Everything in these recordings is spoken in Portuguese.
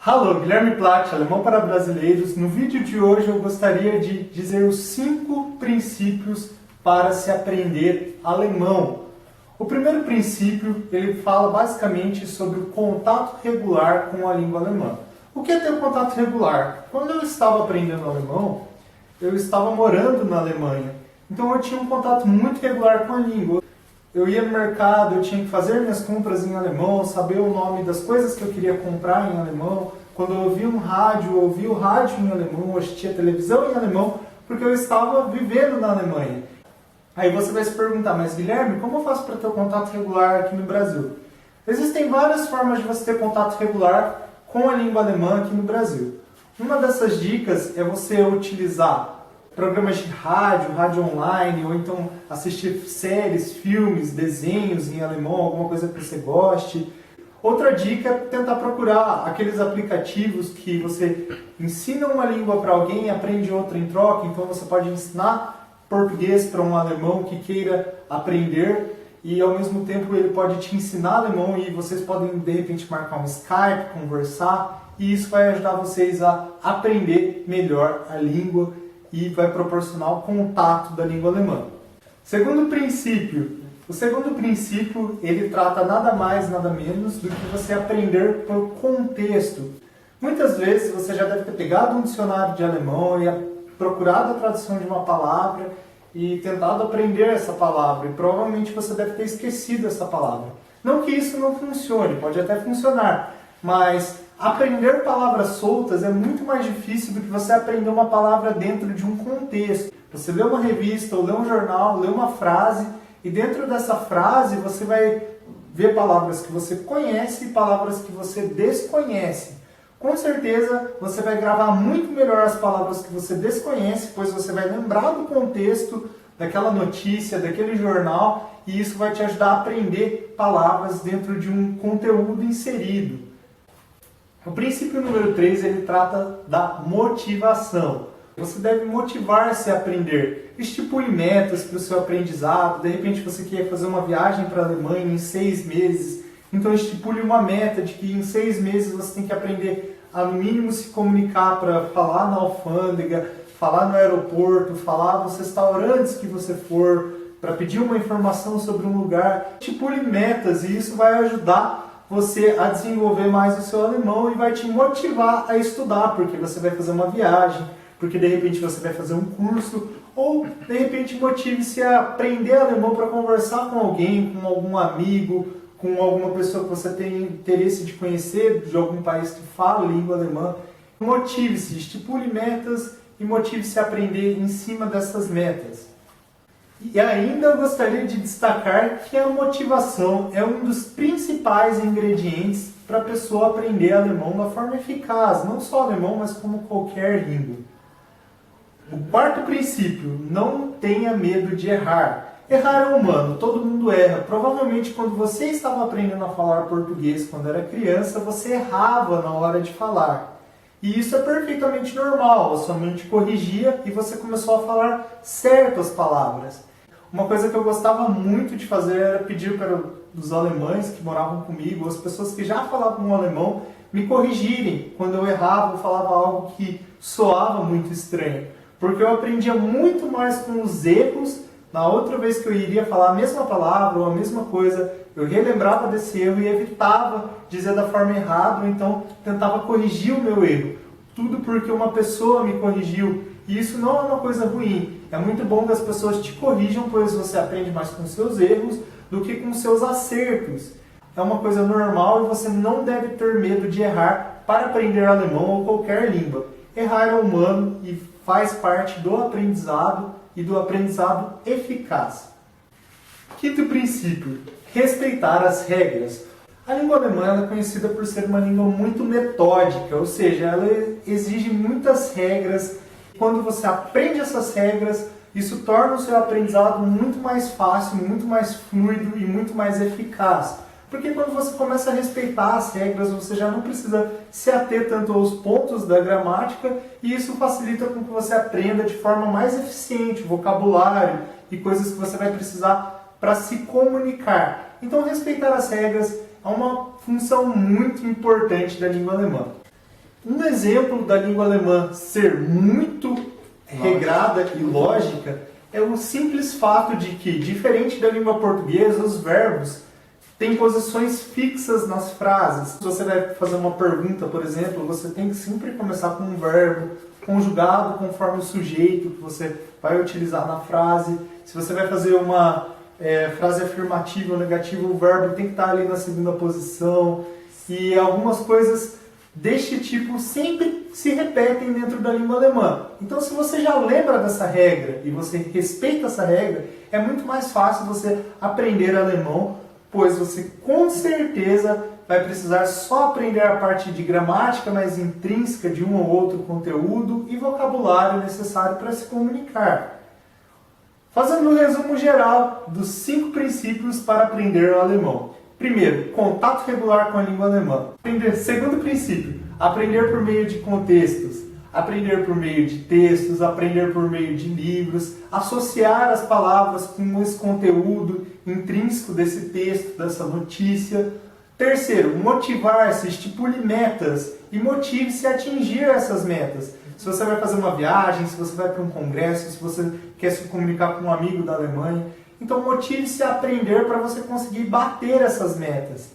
Hallo, Guilherme Platt, alemão para brasileiros. No vídeo de hoje eu gostaria de dizer os 5 princípios para se aprender alemão. O primeiro princípio, ele fala basicamente sobre o contato regular com a língua alemã. O que é ter um contato regular? Quando eu estava aprendendo alemão, eu estava morando na Alemanha. Então eu tinha um contato muito regular com a língua. Eu ia no mercado, eu tinha que fazer minhas compras em alemão, saber o nome das coisas que eu queria comprar em alemão. Quando eu ouvia um rádio, eu ouvia o rádio em alemão, eu assistia televisão em alemão, porque eu estava vivendo na Alemanha. Aí você vai se perguntar, mas Guilherme, como eu faço para ter um contato regular aqui no Brasil? Existem várias formas de você ter contato regular com a língua alemã aqui no Brasil. Uma dessas dicas é você utilizar programas de rádio online, ou então assistir séries, filmes, desenhos em alemão, alguma coisa que você goste. Outra dica é tentar procurar aqueles aplicativos que você ensina uma língua para alguém e aprende outra em troca. Então você pode ensinar português para um alemão que queira aprender e ao mesmo tempo ele pode te ensinar alemão e vocês podem de repente marcar um Skype, conversar, e isso vai ajudar vocês a aprender melhor a língua e vai proporcionar o contato da língua alemã. Segundo princípio. O segundo princípio, ele trata nada mais, nada menos do que você aprender por contexto. Muitas vezes você já deve ter pegado um dicionário de alemão e procurado a tradução de uma palavra e tentado aprender essa palavra. E provavelmente você deve ter esquecido essa palavra. Não que isso não funcione, pode até funcionar, mas aprender palavras soltas é muito mais difícil do que você aprender uma palavra dentro de um contexto. Você lê uma revista, ou lê um jornal, lê uma frase, e dentro dessa frase você vai ver palavras que você conhece e palavras que você desconhece. Com certeza você vai gravar muito melhor as palavras que você desconhece, pois você vai lembrar do contexto daquela notícia, daquele jornal, e isso vai te ajudar a aprender palavras dentro de um conteúdo inserido. O princípio número 3, ele trata da motivação. Você deve motivar-se a aprender. Estipule metas para o seu aprendizado. De repente você quer fazer uma viagem para a Alemanha em 6 meses. Então estipule uma meta de que em 6 meses você tem que aprender a no mínimo se comunicar para falar na alfândega, falar no aeroporto, falar nos restaurantes que você for, para pedir uma informação sobre um lugar. Estipule metas e isso vai ajudar você a desenvolver mais o seu alemão e vai te motivar a estudar, porque você vai fazer uma viagem, porque de repente você vai fazer um curso, ou de repente motive-se a aprender alemão para conversar com alguém, com algum amigo, com alguma pessoa que você tem interesse de conhecer, de algum país que fala língua alemã. Motive-se, estipule metas e motive-se a aprender em cima dessas metas. E ainda eu gostaria de destacar que a motivação é um dos principais ingredientes para a pessoa aprender alemão de uma forma eficaz, não só alemão, mas como qualquer língua. O quarto princípio, não tenha medo de errar. Errar é humano, todo mundo erra. Provavelmente quando você estava aprendendo a falar português quando era criança, você errava na hora de falar. E isso é perfeitamente normal, a sua mente corrigia e você começou a falar certo as palavras. Uma coisa que eu gostava muito de fazer era pedir para os alemães que moravam comigo, as pessoas que já falavam um alemão, me corrigirem quando eu errava ou falava algo que soava muito estranho. Porque eu aprendia muito mais com os erros. Na outra vez que eu iria falar a mesma palavra ou a mesma coisa, eu relembrava desse erro e evitava dizer da forma errada, ou então tentava corrigir o meu erro. Tudo porque uma pessoa me corrigiu. E isso não é uma coisa ruim. É muito bom que as pessoas te corrijam, pois você aprende mais com seus erros do que com seus acertos. É uma coisa normal e você não deve ter medo de errar para aprender alemão ou qualquer língua. Errar é humano e faz parte do aprendizado e do aprendizado eficaz. Quinto princípio, respeitar as regras. A língua alemã é conhecida por ser uma língua muito metódica, ou seja, ela exige muitas regras. Quando você aprende essas regras, isso torna o seu aprendizado muito mais fácil, muito mais fluido e muito mais eficaz. Porque quando você começa a respeitar as regras, você já não precisa se ater tanto aos pontos da gramática e isso facilita com que você aprenda de forma mais eficiente vocabulário e coisas que você vai precisar para se comunicar. Então respeitar as regras é uma função muito importante da língua alemã. Um exemplo da língua alemã ser muito regrada e lógica é o simples fato de que, diferente da língua portuguesa, os verbos têm posições fixas nas frases. Se você vai fazer uma pergunta, por exemplo, você tem que sempre começar com um verbo conjugado conforme o sujeito que você vai utilizar na frase. Se você vai fazer uma frase afirmativa ou negativa, o verbo tem que estar ali na segunda posição. E algumas coisas deste tipo sempre se repetem dentro da língua alemã. Então, se você já lembra dessa regra e você respeita essa regra, é muito mais fácil você aprender alemão, pois você com certeza vai precisar só aprender a parte de gramática mais intrínseca de um ou outro conteúdo e vocabulário necessário para se comunicar. Fazendo um resumo geral dos 5 princípios para aprender o alemão. Primeiro, contato regular com a língua alemã. Segundo princípio, aprender por meio de contextos, aprender por meio de textos, aprender por meio de livros, associar as palavras com esse conteúdo intrínseco desse texto, dessa notícia. Terceiro, motivar-se, estipule metas e motive-se a atingir essas metas. Se você vai fazer uma viagem, se você vai para um congresso, se você quer se comunicar com um amigo da Alemanha, então motive-se a aprender para você conseguir bater essas metas.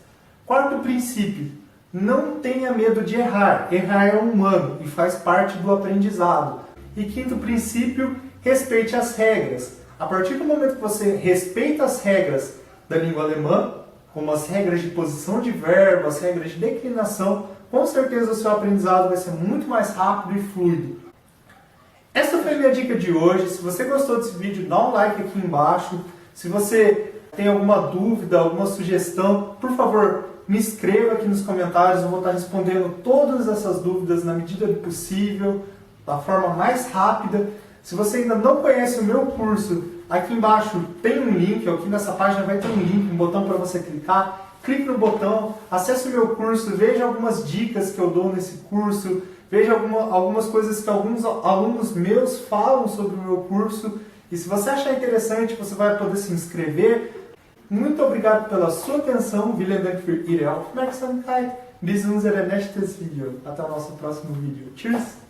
Quarto princípio, não tenha medo de errar. Errar é humano e faz parte do aprendizado. E quinto princípio, respeite as regras. A partir do momento que você respeita as regras da língua alemã, como as regras de posição de verbo, as regras de declinação, com certeza o seu aprendizado vai ser muito mais rápido e fluido. Essa foi a minha dica de hoje. Se você gostou desse vídeo, dá um like aqui embaixo. Se você tem alguma dúvida, alguma sugestão, por favor, me escreva aqui nos comentários. Eu vou estar respondendo todas essas dúvidas na medida do possível, da forma mais rápida. Se você ainda não conhece o meu curso, aqui embaixo tem um link, aqui nessa página vai ter um link, um botão para você clicar. Clique no botão, acesse o meu curso, veja algumas dicas que eu dou nesse curso, veja algumas coisas que alguns alunos meus falam sobre o meu curso. E se você achar interessante, você vai poder se inscrever. Muito obrigado pela sua atenção. Vielen Dank für Ihre Aufmerksamkeit. Bis unser nächstes Video. Até o nosso próximo vídeo. Tschüss!